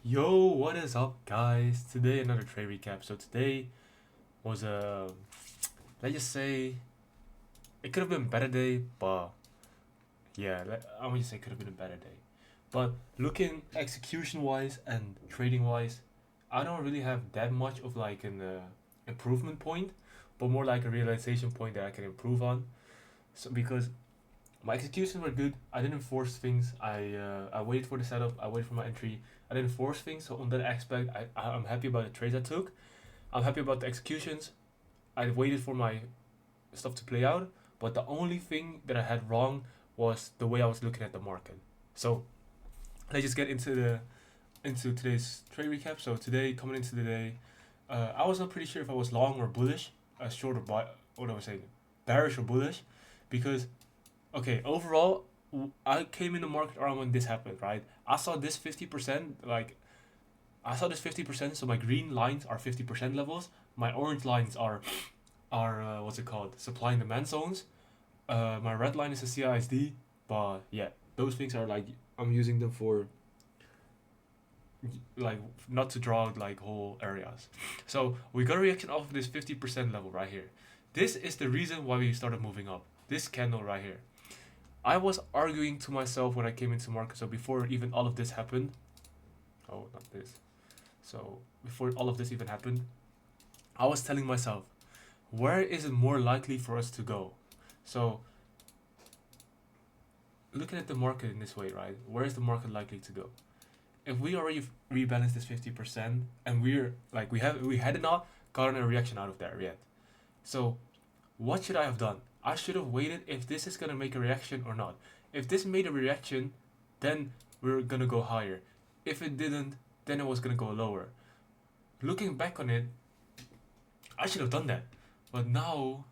Yo, what is up, guys? Today another trade recap. So today was a, let's just say, it could have been a better day, but yeah, I would just say it could have been a better day. But looking execution wise and trading wise, I don't really have that much of like an improvement point, but more like a realization point that I can improve on. So because my executions were good, I didn't force things. I waited for the setup. I waited for my entry. I didn't force things. So on that aspect, I'm happy about the trades I took. I'm happy about the executions. I waited for my stuff to play out, but the only thing that I had wrong was the way I was looking at the market. So let's just get into today's trade recap. So today, coming into the day, I was not pretty sure if I was long or bullish, short or what I was saying, bearish or bullish, because okay, overall, I came in the market around when this happened, right? I saw this 50%, like I saw this 50%. So my green lines are 50% levels. My orange lines are what's it called? Supply and demand zones. My red line is a CISD, but yeah, those things are like I'm using them for like not to draw out like whole areas. So we got a reaction off of this 50% level right here. This is the reason why we started moving up. This candle right here. I was arguing to myself when I came into market. So before even all of this happened. Oh, not this. So before all of this even happened, I was telling myself, where is it more likely for us to go? So looking at the market in this way, right? Where is the market likely to go? If we already rebalanced this 50% and we're like we had not gotten a reaction out of that yet. So what should I have done? I should have waited if this is gonna make a reaction or not. If this made a reaction, then we're gonna go higher. If it didn't, then it was gonna go lower. Looking back on it, I should have done that. But now,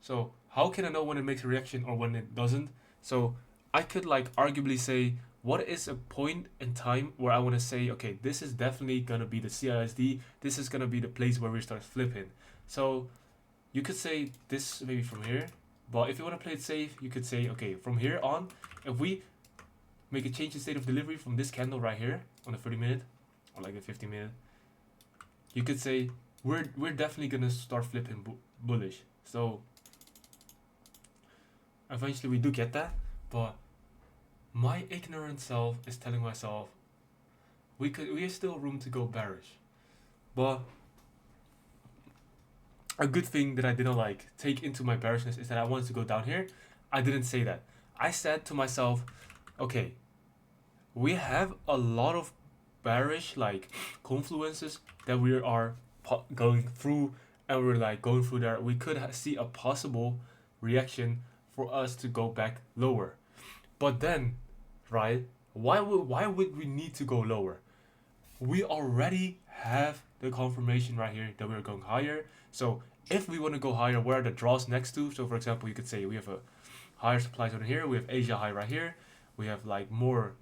so how can I know when it makes a reaction or when it doesn't? So I could like arguably say, what is a point in time where I want to say, okay, this is definitely gonna be the CISD. This is gonna be the place where we start flipping. So you could say this maybe from here, but if you want to play it safe, you could say, okay, from here on, if we make a change in state of delivery from this candle right here on the 30-minute or like the 50-minute, you could say we're definitely gonna start flipping bullish. So eventually we do get that, but my ignorant self is telling myself we have still room to go bearish. But a good thing that I didn't like take into my bearishness is that I wanted to go down here. I didn't say that. I said to myself, okay, we have a lot of bearish like confluences that we are going through, and we're like going through there. We could see a possible reaction for us to go back lower. But then, right? Why would we need to go lower? We already have the confirmation right here that we're going higher. So if we want to go higher, where are the draws next to? So for example, you could say we have a higher supply zone here. We have Asia high right here. We have like more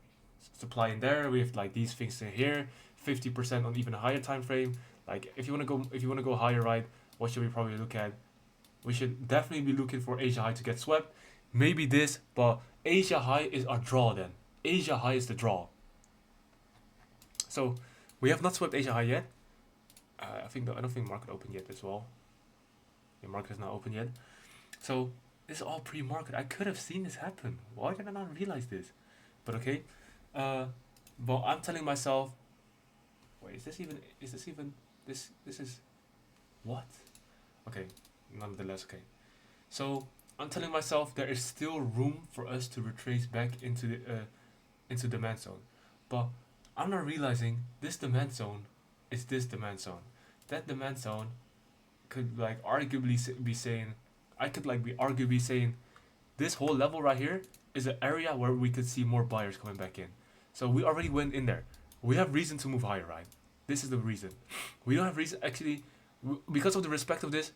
supply in there. We have like these things in here. 50% on even a higher time frame. Like if you want to go higher, right? What should we probably look at? We should definitely be looking for Asia high to get swept. Maybe this, but Asia high is our draw then. Asia high is the draw. So we have not swept Asia high yet. I don't think market open yet as well. The market is not open yet. So this is all pre-market. I could have seen this happen. Why did I not realize this? But okay. Uh, but I'm telling myself, wait, is this even this is what? Okay, nonetheless, okay. So I'm telling myself there is still room for us to retrace back into demand zone, but I'm not realizing this demand zone is this demand zone. That demand zone could like arguably be saying, I could like be arguably saying this whole level right here is an area where we could see more buyers coming back in. So we already went in there. We have reason to move higher, right? This is the reason. We don't have reason actually because of the respect of this.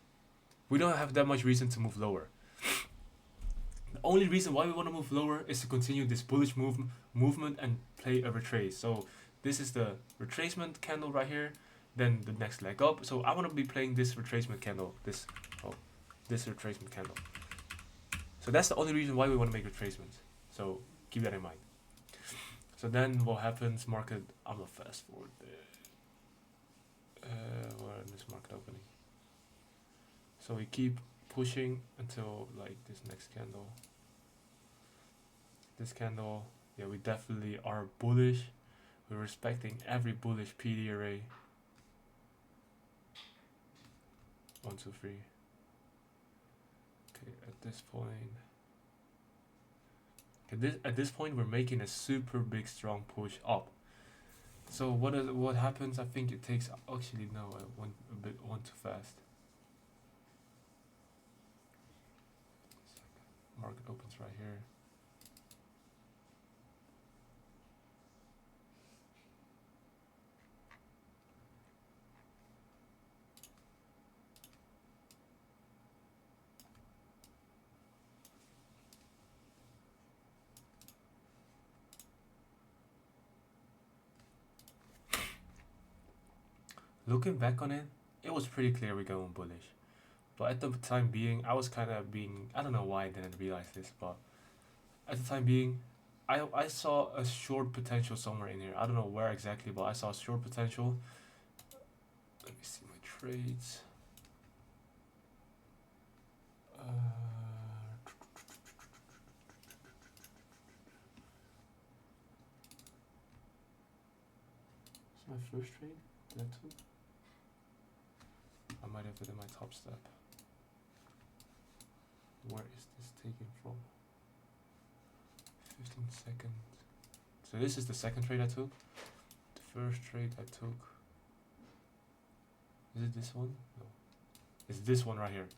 We don't have that much reason to move lower. The only reason why we want to move lower is to continue this bullish movement and play a retrace. So this is the retracement candle right here. Then the next leg up. So I want to be playing this retracement candle. This retracement candle. So that's the only reason why we want to make retracements. So keep that in mind. So then what happens? Market. I'm gonna fast forward there. Where is this market opening? So we keep pushing until like this next candle. This candle, yeah, we definitely are bullish. We're respecting every bullish PD array. 1, 2, 3. Okay, at this point. At this point, we're making a super big, strong push up. So what happens? I think it takes. Actually, no, I went one too fast. Market opens right here. Looking back on it, it was pretty clear we're going bullish. But at the time being, I was kind of being. I don't know why I didn't realize this, but at the time being, I saw a short potential somewhere in here. I don't know where exactly, but I saw a short potential. Let me see my trades. It's my first trade that took. I might have it in my top step. Where is this taken from? 15 seconds. So this is the second trade I took. The first trade I took. Is it this one? No. It's this one right here.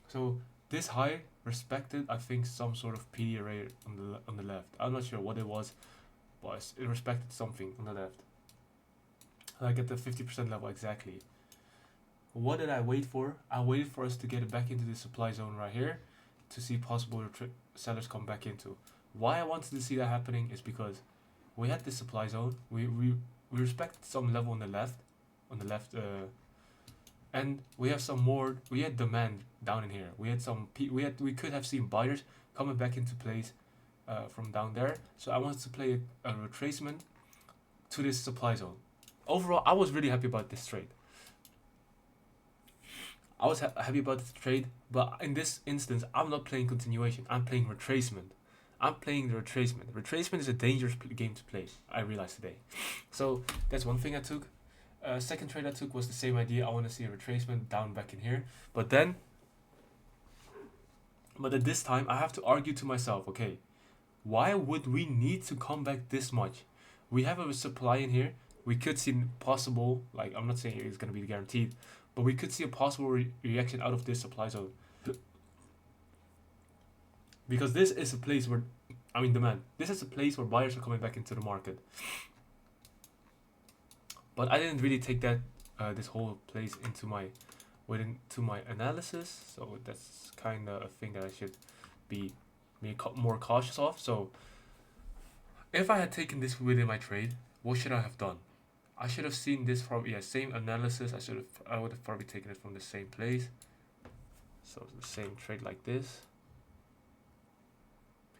So this high respected, I think, some sort of PD array on the left. I'm not sure what it was, but it respected something on the left. Like at the 50% level exactly. What did I wait for? I waited for us to get it back into the supply zone right here to see possible sellers come back into. Why I wanted to see that happening is because we had this supply zone. We respect some level on the left, and we have some more. We had demand down in here. We could have seen buyers coming back into place from down there. So I wanted to play a retracement to this supply zone. Overall, I was really happy about this trade. I was happy about the trade, but in this instance, I'm not playing continuation. I'm playing retracement. I'm playing the retracement. Retracement is a dangerous game to play, I realized today. So that's one thing I took. Second trade I took was the same idea. I want to see a retracement down back in here. But at this time, I have to argue to myself, okay, why would we need to come back this much? We have a supply in here. We could see possible, like I'm not saying it's going to be guaranteed, but we could see a possible reaction out of this supply zone. Because this is a place where, demand. This is a place where buyers are coming back into the market. But I didn't really take that this whole place into my analysis. So that's kind of a thing that I should be more cautious of. So if I had taken this within my trade, what should I have done? I should have seen this from same analysis. I would have probably taken it from the same place. So the same trade like this.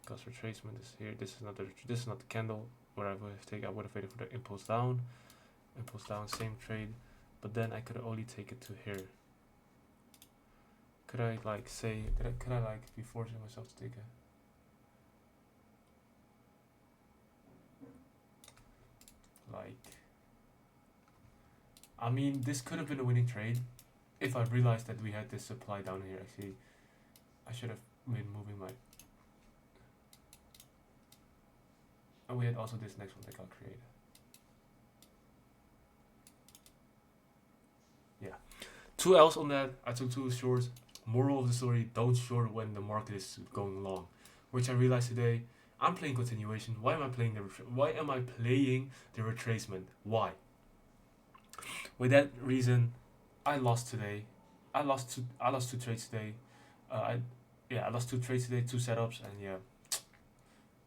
Because retracement is here. This is not the candle where I would have taken. I would have waited for the impulse down. Impulse down, same trade. But then I could only take it to here. Could I be forcing myself to take it? This could have been a winning trade if I realized that we had this supply down here. Actually, I should have been moving my. And we had also this next one that got created. Yeah. 2 L's on that. I took 2 shorts. Moral of the story, don't short when the market is going long. Which I realized today, I'm playing continuation. Why am I playing the retracement? Why? With that reason, I lost today. I lost two trades today. I lost 2 trades today, 2 setups, and yeah,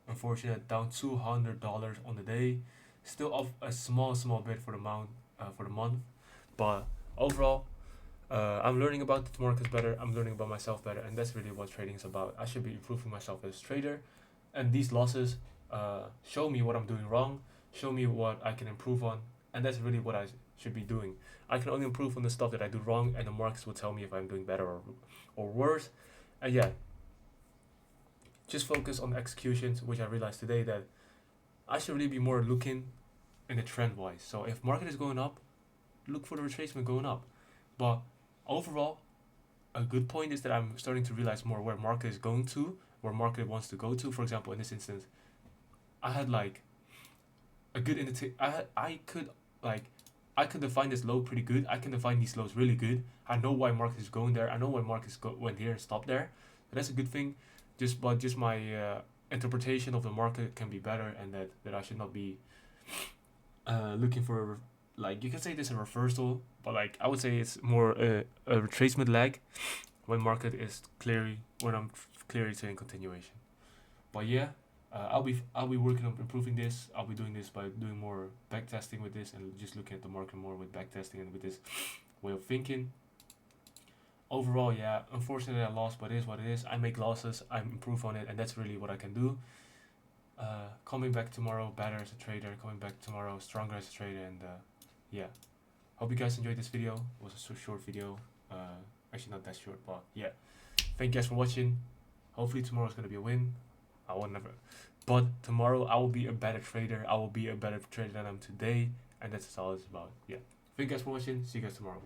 unfortunate, down $200 on the day. Still off a small bit for the month, but overall, I'm learning about the markets better. I'm learning about myself better, and that's really what trading is about. I should be improving myself as a trader, and these losses show me what I'm doing wrong, show me what I can improve on, and that's really what I should be doing. I can only improve on the stuff that I do wrong, and the markets will tell me if I'm doing better or worse. And yeah, just focus on the executions, which I realized today that I should really be more looking in the trend wise. So if market is going up, look for the retracement going up. But overall, a good point is that I'm starting to realize more where market is going to, where market wants to go to. For example, in this instance, I had like a good indicator. I could define this low pretty good. I can define these lows really good. I know why market is going there. I know why markets went here and stopped there. So that's a good thing. Just my interpretation of the market can be better, and that I should not be looking for like, you can say this a reversal, but like I would say it's more a retracement lag when market is clearly when I'm clearly saying continuation. But yeah, I'll be working on improving this. I'll be doing this by doing more back testing with this and just looking at the market more with back testing and with this way of thinking. Overall, yeah, unfortunately I lost, but it is what it is. I make losses, I improve on it, and that's really what I can do. Coming back tomorrow better as a trader, coming back tomorrow stronger as a trader, and yeah. Hope you guys enjoyed this video. It was a so short video. Actually not that short, but yeah. Thank you guys for watching. Hopefully tomorrow's gonna be a win. I will never, but tomorrow I will be a better trader. I will be a better trader than I'm today, and that's all it's about. Yeah. Thank you guys for watching. See you guys tomorrow.